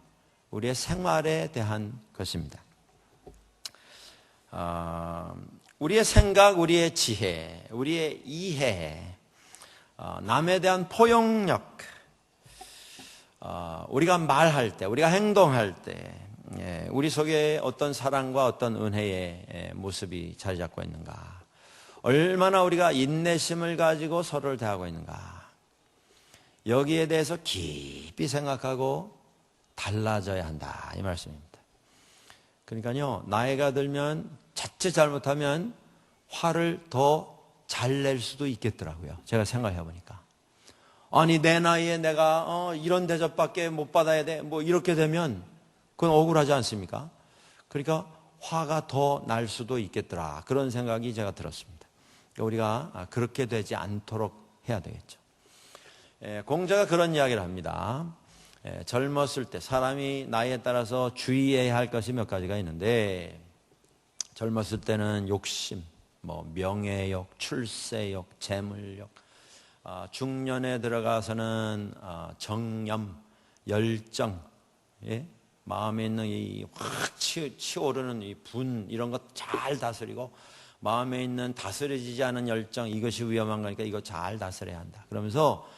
Speaker 1: 우리의 생활에 대한 것입니다. 우리의 생각, 우리의 지혜, 우리의 이해, 남에 대한 포용력, 우리가 말할 때, 우리가 행동할 때 우리 속에 어떤 사랑과 어떤 은혜의 모습이 자리 잡고 있는가, 얼마나 우리가 인내심을 가지고 서로를 대하고 있는가, 여기에 대해서 깊이 생각하고 달라져야 한다, 이 말씀입니다. 그러니까요, 나이가 들면 자칫 잘못하면 화를 더 잘 낼 수도 있겠더라고요. 제가 생각해 보니까. 아니 내 나이에 내가 이런 대접밖에 못 받아야 돼, 이렇게 되면 그건 억울하지 않습니까? 그러니까 화가 더 날 수도 있겠더라, 그런 생각이 제가 들었습니다. 우리가 그렇게 되지 않도록 해야 되겠죠. 공자가 그런 이야기를 합니다. 젊었을 때 사람이 나이에 따라서 주의해야 할 것이 몇 가지가 있는데, 젊었을 때는 욕심, 명예욕, 출세욕, 재물욕, 중년에 들어가서는 정념, 열정, 마음에 있는 이 확 치오르는 이 분, 이런 것 잘 다스리고, 마음에 있는 다스려지지 않은 열정, 이것이 위험한 거니까 이거 잘 다스려야 한다. 그러면서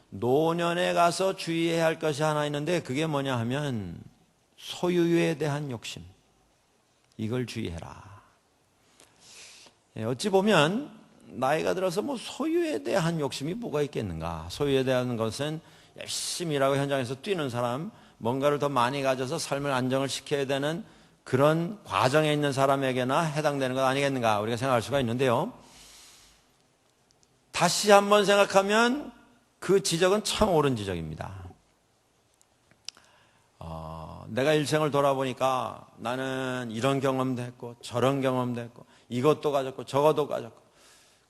Speaker 1: 노년에 가서 주의해야 할 것이 하나 있는데, 그게 뭐냐 하면 소유에 대한 욕심, 이걸 주의해라. 어찌 보면 나이가 들어서 소유에 대한 욕심이 뭐가 있겠는가. 소유에 대한 것은 열심히 일하고 현장에서 뛰는 사람, 뭔가를 더 많이 가져서 삶을 안정을 시켜야 되는 그런 과정에 있는 사람에게나 해당되는 것 아니겠는가, 우리가 생각할 수가 있는데요. 다시 한번 생각하면 그 지적은 참 옳은 지적입니다. 내가 일생을 돌아보니까 나는 이런 경험도 했고 저런 경험도 했고 이것도 가졌고 저것도 가졌고,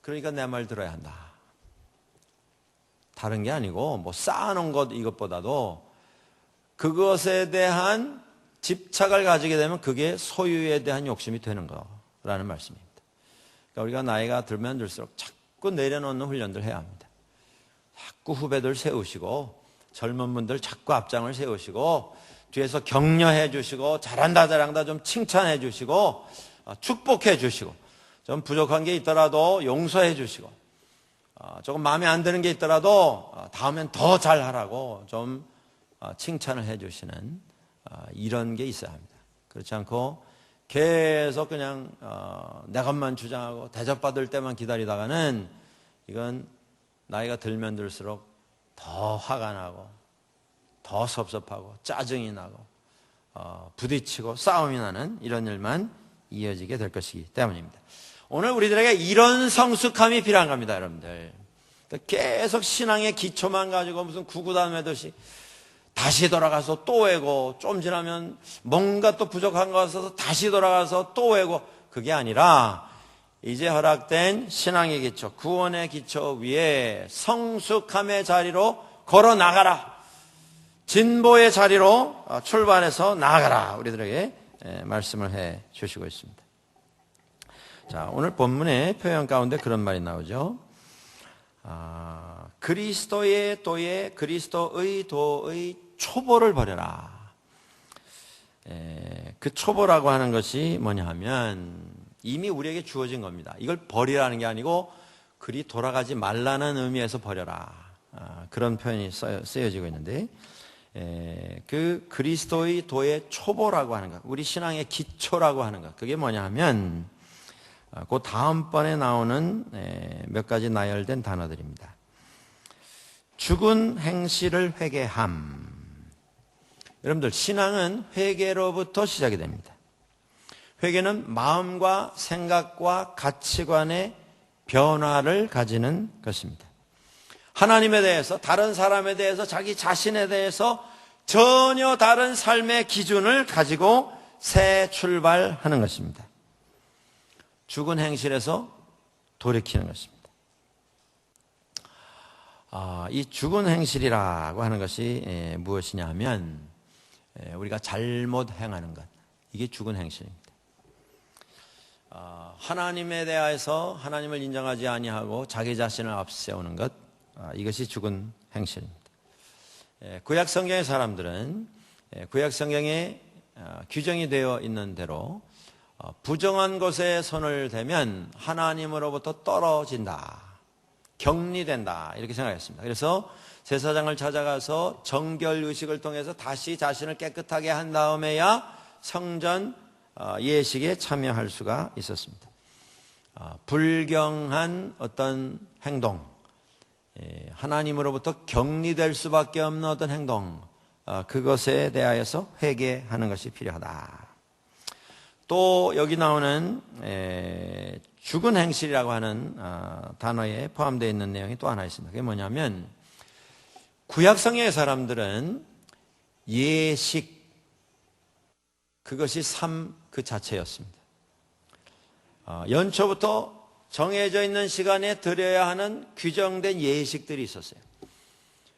Speaker 1: 그러니까 내 말 들어야 한다. 다른 게 아니고 쌓아놓은 것, 이것보다도 그것에 대한 집착을 가지게 되면 그게 소유에 대한 욕심이 되는 거라는 말씀입니다. 그러니까 우리가 나이가 들면 들수록 자꾸 내려놓는 훈련들 해야 합니다. 자꾸 후배들 세우시고, 젊은 분들 자꾸 앞장을 세우시고, 뒤에서 격려해 주시고, 잘한다 잘한다 좀 칭찬해 주시고, 축복해 주시고, 좀 부족한 게 있더라도 용서해 주시고, 조금 마음에 안 드는 게 있더라도 다음엔 더 잘하라고 좀 칭찬을 해 주시는 이런 게 있어야 합니다. 그렇지 않고 계속 그냥 내 것만 주장하고 대접받을 때만 기다리다가는 이건 나이가 들면 들수록 더 화가 나고 더 섭섭하고 짜증이 나고 부딪히고 싸움이 나는 이런 일만 이어지게 될 것이기 때문입니다. 오늘 우리들에게 이런 성숙함이 필요한 겁니다, 여러분들. 계속 신앙의 기초만 가지고 무슨 구구단 외듯이 다시 돌아가서 또 외고, 좀 지나면 뭔가 또 부족한 것 같아서 다시 돌아가서 또 외고, 그게 아니라 이제 허락된 신앙의 기초, 구원의 기초 위에 성숙함의 자리로 걸어 나가라. 진보의 자리로 출발해서 나아가라. 우리들에게 말씀을 해 주시고 있습니다. 자, 오늘 본문의 표현 가운데 그런 말이 나오죠. 그리스도의 도에 그리스도의 도의 초보를 버려라. 그 초보라고 하는 것이 뭐냐 하면 이미 우리에게 주어진 겁니다. 이걸 버리라는 게 아니고 그리 돌아가지 말라는 의미에서 버려라. 그런 표현이 쓰여지고 있는데 그 그리스도의 도의 초보라고 하는 것, 우리 신앙의 기초라고 하는 것, 그게 뭐냐 하면 그 다음번에 나오는 몇 가지 나열된 단어들입니다. 죽은 행실을 회개함. 여러분들, 신앙은 회개로부터 시작이 됩니다. 회개는 마음과 생각과 가치관의 변화를 가지는 것입니다. 하나님에 대해서, 다른 사람에 대해서, 자기 자신에 대해서 전혀 다른 삶의 기준을 가지고 새 출발하는 것입니다. 죽은 행실에서 돌이키는 것입니다. 이 죽은 행실이라고 하는 것이 무엇이냐 하면 우리가 잘못 행하는 것, 이게 죽은 행실입니다. 하나님에 대해서 하나님을 인정하지 아니하고 자기 자신을 앞세우는 것, 이것이 죽은 행실입니다. 구약 성경의 사람들은 구약 성경에 규정이 되어 있는 대로 부정한 것에 손을 대면 하나님으로부터 떨어진다, 격리된다, 이렇게 생각했습니다. 그래서 제사장을 찾아가서 정결 의식을 통해서 다시 자신을 깨끗하게 한 다음에야 성전 예식에 참여할 수가 있었습니다. 불경한 어떤 행동, 하나님으로부터 격리될 수밖에 없는 어떤 행동, 그것에 대하여서 회개하는 것이 필요하다. 또 여기 나오는 죽은 행실이라고 하는 단어에 포함되어 있는 내용이 또 하나 있습니다. 그게 뭐냐면 구약 성경의 사람들은 예식, 그것이 삶 그 자체였습니다. 연초부터 정해져 있는 시간에 드려야 하는 규정된 예식들이 있었어요.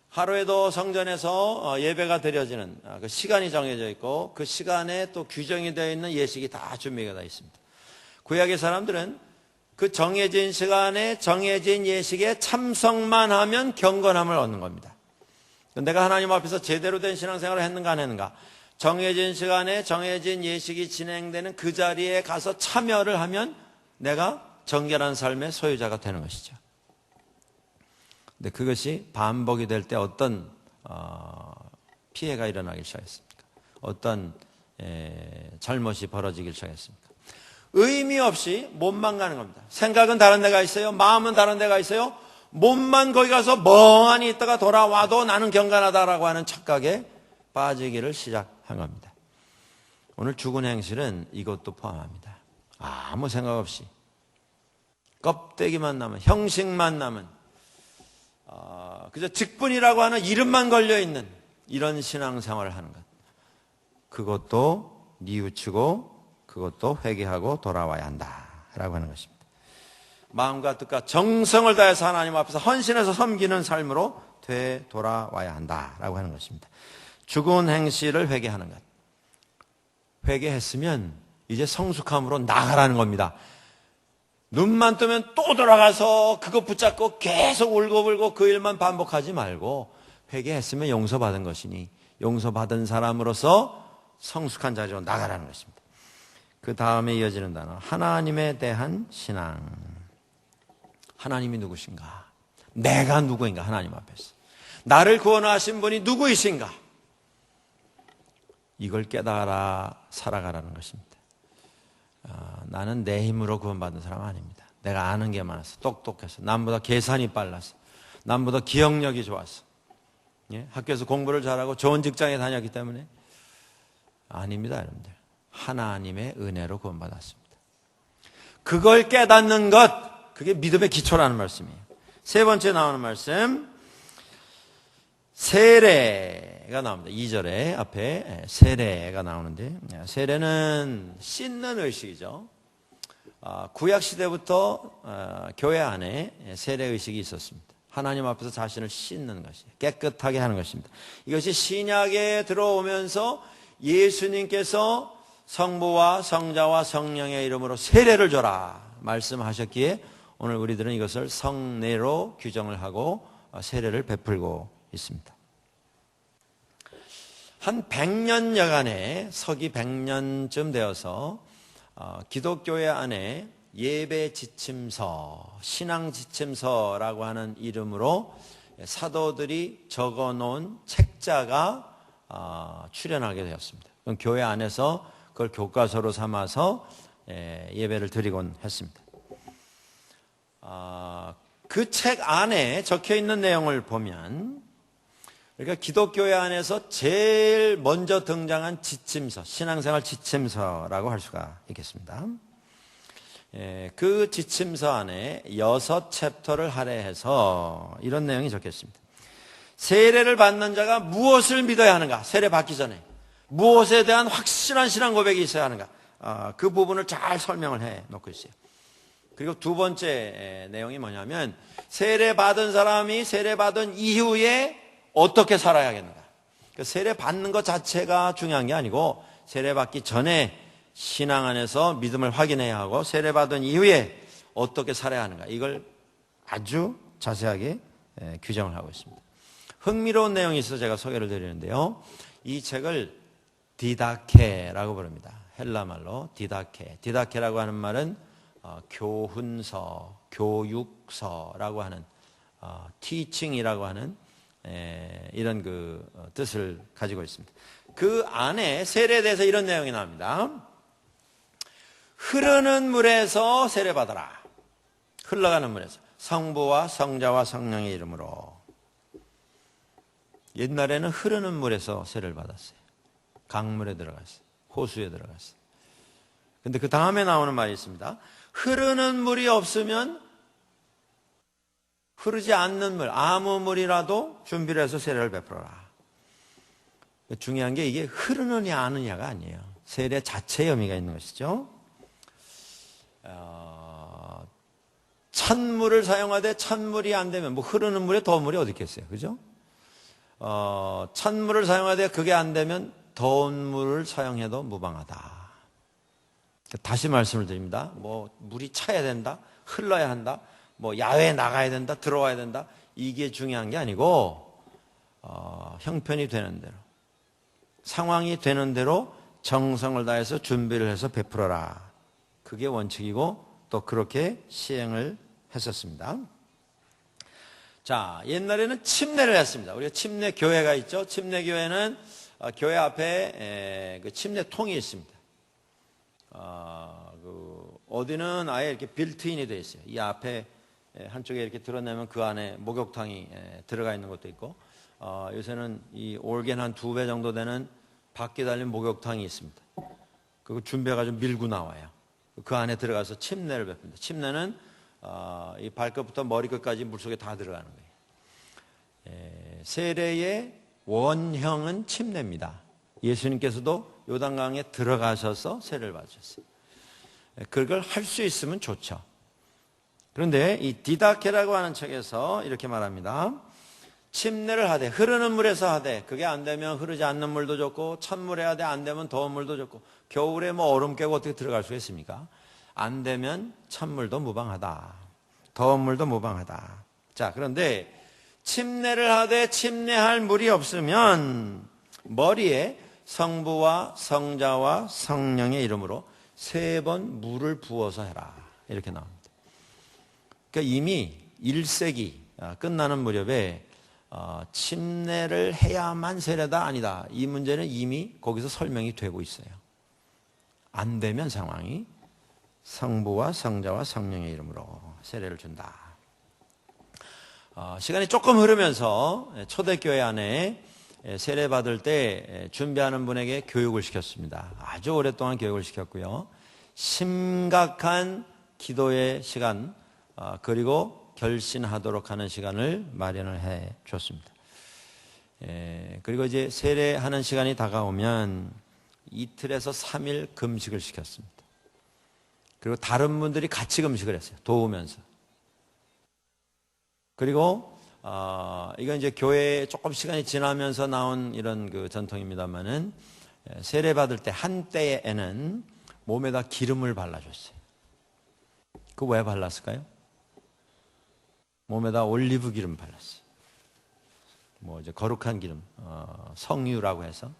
Speaker 1: 하루에도 성전에서 예배가 드려지는 그 시간이 정해져 있고 그 시간에 또 규정이 되어 있는 예식이 다 준비가 되어 있습니다. 구약의 사람들은 그 정해진 시간에 정해진 예식에 참석만 하면 경건함을 얻는 겁니다. 내가 하나님 앞에서 제대로 된 신앙생활을 했는가 안 했는가, 정해진 시간에 정해진 예식이 진행되는 그 자리에 가서 참여를 하면 내가 정결한 삶의 소유자가 되는 것이죠. 근데 그것이 반복이 될 때 어떤 피해가 일어나기 시작했습니까? 어떤 잘못이 벌어지기 시작했습니까? 의미 없이 몸만 가는 겁니다. 생각은 다른 데가 있어요. 마음은 다른 데가 있어요. 몸만 거기 가서 멍하니 있다가 돌아와도 나는 경건하다라고 하는 착각에 빠지기를 시작한 겁니다. 오늘 죽은 행실은 이것도 포함합니다. 아무 생각 없이 껍데기만 남은, 형식만 남은, 그저 직분이라고 하는 이름만 걸려있는 이런 신앙생활을 하는 것, 그것도 뉘우치고 그것도 회개하고 돌아와야 한다라고 하는 것입니다. 마음과 뜻과 정성을 다해서 하나님 앞에서 헌신해서 섬기는 삶으로 되돌아와야 한다라고 하는 것입니다. 죽은 행실을 회개하는 것, 회개했으면 이제 성숙함으로 나가라는 겁니다. 눈만 뜨면 또 돌아가서 그거 붙잡고 계속 울고불고 그 일만 반복하지 말고 회개했으면 용서받은 것이니 용서받은 사람으로서 성숙한 자리로 나가라는 것입니다. 그 다음에 이어지는 단어, 하나님에 대한 신앙. 하나님이 누구신가? 내가 누구인가? 하나님 앞에서 나를 구원하신 분이 누구이신가? 이걸 깨달아 살아가라는 것입니다. 나는 내 힘으로 구원받은 사람 아닙니다. 내가 아는 게 많아서, 똑똑해서, 남보다 계산이 빨라서, 남보다 기억력이 좋아서, 예? 학교에서 공부를 잘하고 좋은 직장에 다녔기 때문에? 아닙니다, 여러분들. 하나님의 은혜로 구원받았습니다. 그걸 깨닫는 것, 그게 믿음의 기초라는 말씀이에요. 세 번째 나오는 말씀, 세례가 나옵니다. 2절에 앞에 세례가 나오는데, 세례는 씻는 의식이죠. 구약 시대부터 교회 안에 세례 의식이 있었습니다. 하나님 앞에서 자신을 씻는 것이, 깨끗하게 하는 것입니다. 이것이 신약에 들어오면서 예수님께서 성부와 성자와 성령의 이름으로 세례를 줘라 말씀하셨기에 오늘 우리들은 이것을 성례로 규정을 하고 세례를 베풀고 있습니다. 한 100년여간에 서기 100년쯤 되어서 기독교회 안에 예배 지침서, 신앙 지침서라고 하는 이름으로 사도들이 적어놓은 책자가 출현하게 되었습니다. 그럼 교회 안에서 그걸 교과서로 삼아서 예배를 드리곤 했습니다. 그 책 안에 적혀 있는 내용을 보면, 그러니까 기독교회 안에서 제일 먼저 등장한 지침서, 신앙생활 지침서라고 할 수가 있겠습니다. 그 지침서 안에 6챕터를 할애해서 이런 내용이 적혀 있습니다. 세례를 받는 자가 무엇을 믿어야 하는가? 세례 받기 전에 무엇에 대한 확실한 신앙 고백이 있어야 하는가? 그 부분을 잘 설명을 해 놓고 있어요. 그리고 두 번째 내용이 뭐냐면, 세례 받은 사람이 세례 받은 이후에 어떻게 살아야겠는가? 세례 받는 것 자체가 중요한 게 아니고, 세례 받기 전에 신앙 안에서 믿음을 확인해야 하고, 세례 받은 이후에 어떻게 살아야 하는가? 이걸 아주 자세하게 규정을 하고 있습니다. 흥미로운 내용이 있어서 제가 소개를 드리는데요. 이 책을 디다케라고 부릅니다. 헬라말로 디다케. 디다케라고 하는 말은 교훈서, 교육서라고 하는 티칭이라고 하는 이런 그 뜻을 가지고 있습니다. 그 안에 세례에 대해서 이런 내용이 나옵니다. 흐르는 물에서 세례 받아라. 흘러가는 물에서 성부와 성자와 성령의 이름으로. 옛날에는 흐르는 물에서 세례를 받았어요. 강물에 들어갔어요. 호수에 들어갔어요. 근데 그 다음에 나오는 말이 있습니다. 흐르는 물이 없으면 흐르지 않는 물, 아무 물이라도 준비를 해서 세례를 베풀어라. 중요한 게 이게 흐르느냐 아느냐가 아니에요. 세례 자체의 의미가 있는 것이죠. 찬물을 사용하되 찬물이 안 되면, 뭐 흐르는 물에 더운 물이 어디 있겠어요, 그죠? 찬물을 사용하되 그게 안 되면 더운 물을 사용해도 무방하다. 다시 말씀을 드립니다. 뭐 물이 차야 된다, 흘러야 한다, 뭐 야외에 나가야 된다, 들어와야 된다, 이게 중요한 게 아니고 형편이 되는 대로, 상황이 되는 대로 정성을 다해서 준비를 해서 베풀어라. 그게 원칙이고 또 그렇게 시행을 했었습니다. 자, 옛날에는 침례를 했습니다. 우리가 침례 교회가 있죠. 침례 교회는 교회 앞에 그 침례통이 있습니다. 어디는 아예 이렇게 빌트인이 되어 있어요. 이 앞에 한쪽에 이렇게 드러내면 그 안에 목욕탕이 들어가 있는 것도 있고, 요새는 이 올겐 한 2배 정도 되는 바퀴 달린 목욕탕이 있습니다. 그거 준비해가지고 밀고 나와요. 그 안에 들어가서 침례를 베풉니다. 침례는 이 발끝부터 머리끝까지 물속에 다 들어가는 거예요. 세례의 원형은 침례입니다. 예수님께서도 요단강에 들어가셔서 세례를 받으셨어요. 그걸 할 수 있으면 좋죠. 그런데 이 디다케라고 하는 책에서 이렇게 말합니다. 침례를 하되, 흐르는 물에서 하되, 그게 안 되면 흐르지 않는 물도 좋고, 찬물에 하되 안 되면 더운 물도 좋고, 겨울에 뭐 얼음 깨고 어떻게 들어갈 수가 있습니까? 안 되면 찬물도 무방하다, 더운 물도 무방하다. 자, 그런데 침례를 하되 침례할 물이 없으면 머리에 성부와 성자와 성령의 이름으로 3번 물을 부어서 해라. 이렇게 나옵니다. 그러니까 이미 1세기 끝나는 무렵에 침례를 해야만 세례다 아니다, 이 문제는 이미 거기서 설명이 되고 있어요. 안 되면 상황이 성부와 성자와 성령의 이름으로 세례를 준다. 시간이 조금 흐르면서 초대교회 안에 세례 받을 때 준비하는 분에게 교육을 시켰습니다. 아주 오랫동안 교육을 시켰고요. 심각한 기도의 시간, 그리고 결신하도록 하는 시간을 마련을 해 줬습니다. 그리고 이제 세례하는 시간이 다가오면 이틀에서 3일 금식을 시켰습니다. 그리고 다른 분들이 같이 금식을 했어요. 도우면서. 그리고 이건 이제 교회에 조금 시간이 지나면서 나온 이런 그 전통입니다만은 세례 받을 때 한때에는 몸에다 기름을 발라줬어요. 그 왜 발랐을까요? 몸에다 올리브 기름 발랐어요. 뭐 이제 거룩한 기름, 성유라고 해서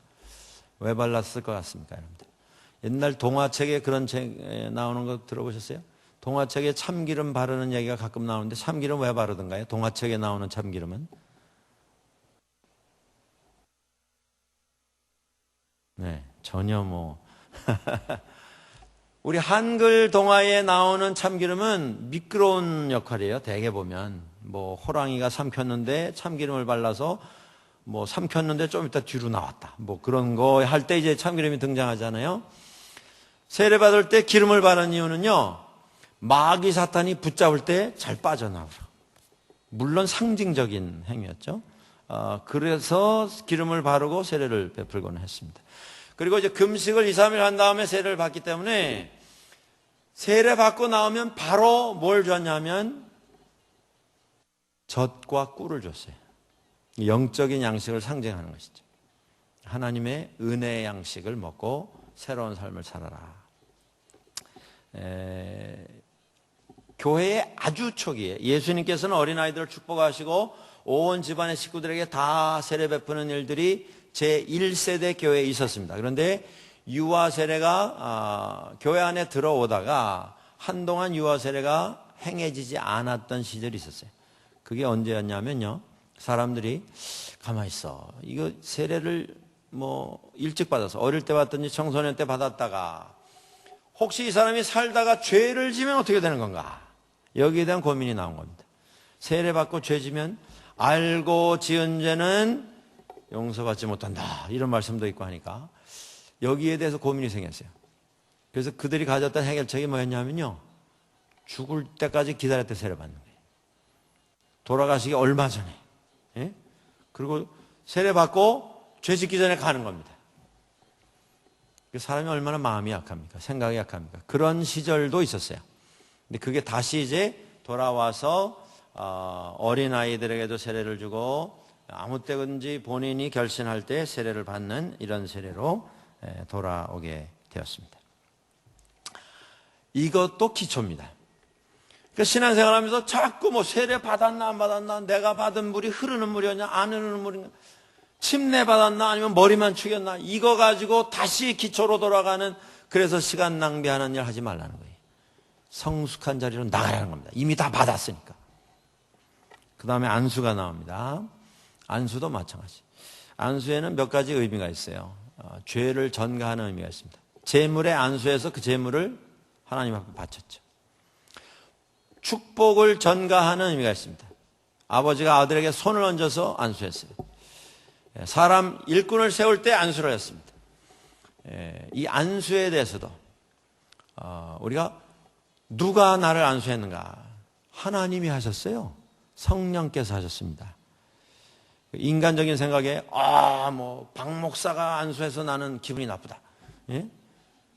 Speaker 1: 왜 발랐을 것 같습니까, 여러분들? 옛날 동화책에 그런 책 나오는 거 들어보셨어요? 동화책에 참기름 바르는 얘기가 가끔 나오는데 참기름 왜 바르던가요? 동화책에 나오는 참기름은? 네, 전혀 뭐 우리 한글 동화에 나오는 참기름은 미끄러운 역할이에요. 대개 보면 뭐 호랑이가 삼켰는데 참기름을 발라서 뭐 삼켰는데 좀 이따 뒤로 나왔다. 뭐 그런 거 할 때 이제 참기름이 등장하잖아요. 세례 받을 때 기름을 바르는 이유는요, 마귀 사탄이 붙잡을 때 잘 빠져나오라. 물론 상징적인 행위였죠. 그래서 기름을 바르고 세례를 베풀곤 했습니다. 그리고 이제 금식을 2, 3일 한 다음에 세례를 받기 때문에 세례 받고 나오면 바로 뭘 줬냐면 젖과 꿀을 줬어요. 영적인 양식을 상징하는 것이죠. 하나님의 은혜의 양식을 먹고 새로운 삶을 살아라. 교회의 아주 초기에 예수님께서는 어린아이들을 축복하시고 온 집안의 식구들에게 다 세례 베푸는 일들이 제1세대 교회에 있었습니다. 그런데 유아 세례가 교회 안에 들어오다가 한동안 유아 세례가 행해지지 않았던 시절이 있었어요. 그게 언제였냐면요, 사람들이 가만히 있어, 이거 세례를 뭐 일찍 받아서 어릴 때 받든지 청소년 때 받았다가 혹시 이 사람이 살다가 죄를 지면 어떻게 되는 건가, 여기에 대한 고민이 나온 겁니다. 세례 받고 죄 지면 알고 지은 죄는 용서받지 못한다, 이런 말씀도 있고 하니까 여기에 대해서 고민이 생겼어요. 그래서 그들이 가졌던 해결책이 뭐였냐면요, 죽을 때까지 기다렸다 세례 받는 거예요. 돌아가시기 얼마 전에. 예? 그리고 세례 받고 죄 짓기 전에 가는 겁니다. 사람이 얼마나 마음이 약합니까? 생각이 약합니까? 그런 시절도 있었어요. 근데 그게 다시 이제 돌아와서 어린아이들에게도 세례를 주고 아무 때든지 본인이 결신할 때 세례를 받는 이런 세례로 돌아오게 되었습니다. 이것도 기초입니다. 그러니까 신앙생활하면서 자꾸 뭐 세례 받았나 안 받았나, 내가 받은 물이 흐르는 물이었냐 안 흐르는 물이냐, 침례 받았나 아니면 머리만 축였나, 이거 가지고 다시 기초로 돌아가는, 그래서 시간 낭비하는 일 하지 말라는 거예요. 성숙한 자리로 나가라는 겁니다. 이미 다 받았으니까. 그 다음에 안수가 나옵니다. 안수도 마찬가지. 안수에는 몇 가지 의미가 있어요. 죄를 전가하는 의미가 있습니다. 제물의 안수에서 그 제물을 하나님 앞에 바쳤죠. 축복을 전가하는 의미가 있습니다. 아버지가 아들에게 손을 얹어서 안수했어요. 사람 일꾼을 세울 때 안수를 했습니다. 이 안수에 대해서도 우리가 누가 나를 안수했는가? 하나님이 하셨어요. 성령께서 하셨습니다. 인간적인 생각에 뭐 박 목사가 안수해서 나는 기분이 나쁘다. 예?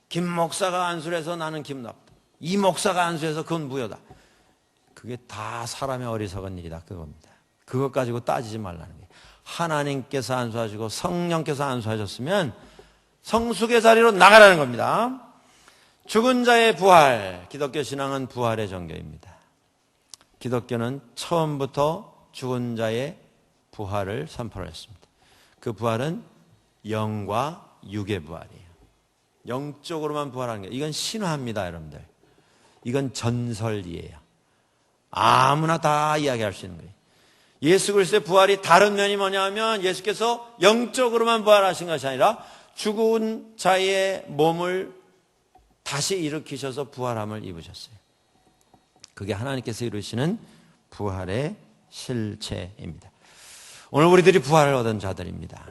Speaker 1: 김 목사가 안수를 해서 나는 기분 나쁘다. 이 목사가 안수해서 그건 무효다. 그게 다 사람의 어리석은 일이다, 그겁니다. 그것 가지고 따지지 말라는 거예요. 하나님께서 안수하시고 성령께서 안수하셨으면 성숙의 자리로 나가라는 겁니다. 죽은 자의 부활, 기독교 신앙은 부활의 종교입니다. 기독교는 처음부터 죽은 자의 부활을 선포했습니다. 그 부활은 영과 육의 부활이에요. 영적으로만 부활하는 게, 이건 신화입니다, 여러분들. 이건 전설이에요. 아무나 다 이야기할 수 있는 거예요. 예수 그리스도의 부활이 다른 면이 뭐냐 하면, 예수께서 영적으로만 부활하신 것이 아니라 죽은 자의 몸을 다시 일으키셔서 부활함을 입으셨어요. 그게 하나님께서 이루시는 부활의 실체입니다. 오늘 우리들이 부활을 얻은 자들입니다.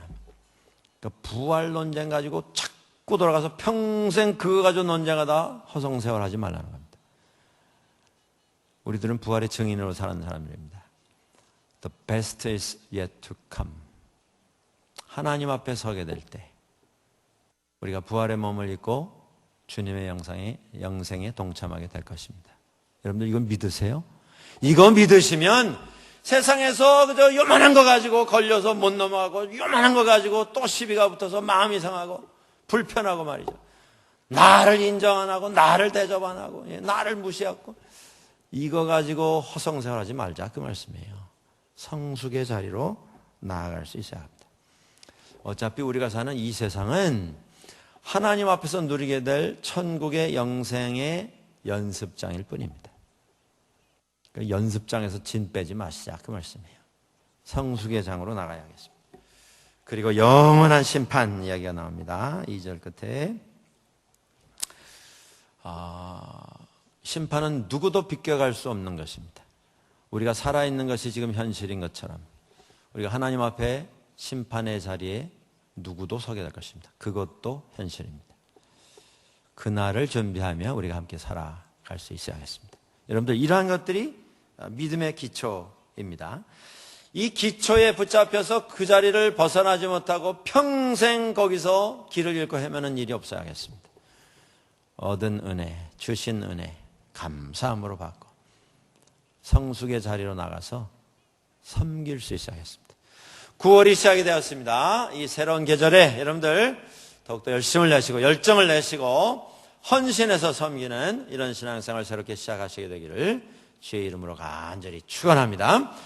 Speaker 1: 그 부활 논쟁 가지고 자꾸 돌아가서 평생 그거 가지고 논쟁하다 허송세월하지 말라는 겁니다. 우리들은 부활의 증인으로 사는 사람들입니다. The best is yet to come. 하나님 앞에 서게 될 때 우리가 부활의 몸을 입고 주님의 영생에 동참하게 될 것입니다. 여러분들 이건 믿으세요? 이거 믿으시면 세상에서 그저 요만한 거 가지고 걸려서 못 넘어가고 요만한 거 가지고 또 시비가 붙어서 마음이 상하고 불편하고 말이죠. 나를 인정 안 하고 나를 대접 안 하고 나를 무시하고 이거 가지고 허송세월하지 말자 그 말씀이에요. 성숙의 자리로 나아갈 수 있어야 합니다. 어차피 우리가 사는 이 세상은 하나님 앞에서 누리게 될 천국의 영생의 연습장일 뿐입니다. 그 연습장에서 진 빼지 마시자 그 말씀이에요. 성숙의 장으로 나가야겠습니다. 그리고 영원한 심판 이야기가 나옵니다. 2절 끝에 심판은 누구도 비껴갈 수 없는 것입니다. 우리가 살아있는 것이 지금 현실인 것처럼 우리가 하나님 앞에 심판의 자리에 누구도 서게 될 것입니다. 그것도 현실입니다. 그날을 준비하며 우리가 함께 살아갈 수 있어야겠습니다. 여러분들 이러한 것들이 믿음의 기초입니다. 이 기초에 붙잡혀서 그 자리를 벗어나지 못하고 평생 거기서 길을 잃고 헤매는 일이 없어야겠습니다. 얻은 은혜, 주신 은혜 감사함으로 받고 성숙의 자리로 나가서 섬길 수 있어야겠습니다. 9월이 시작이 되었습니다. 이 새로운 계절에 여러분들 더욱더 열심을 내시고 열정을 내시고 헌신해서 섬기는 이런 신앙생활을 새롭게 시작하시게 되기를 주의 이름으로 간절히 축원합니다.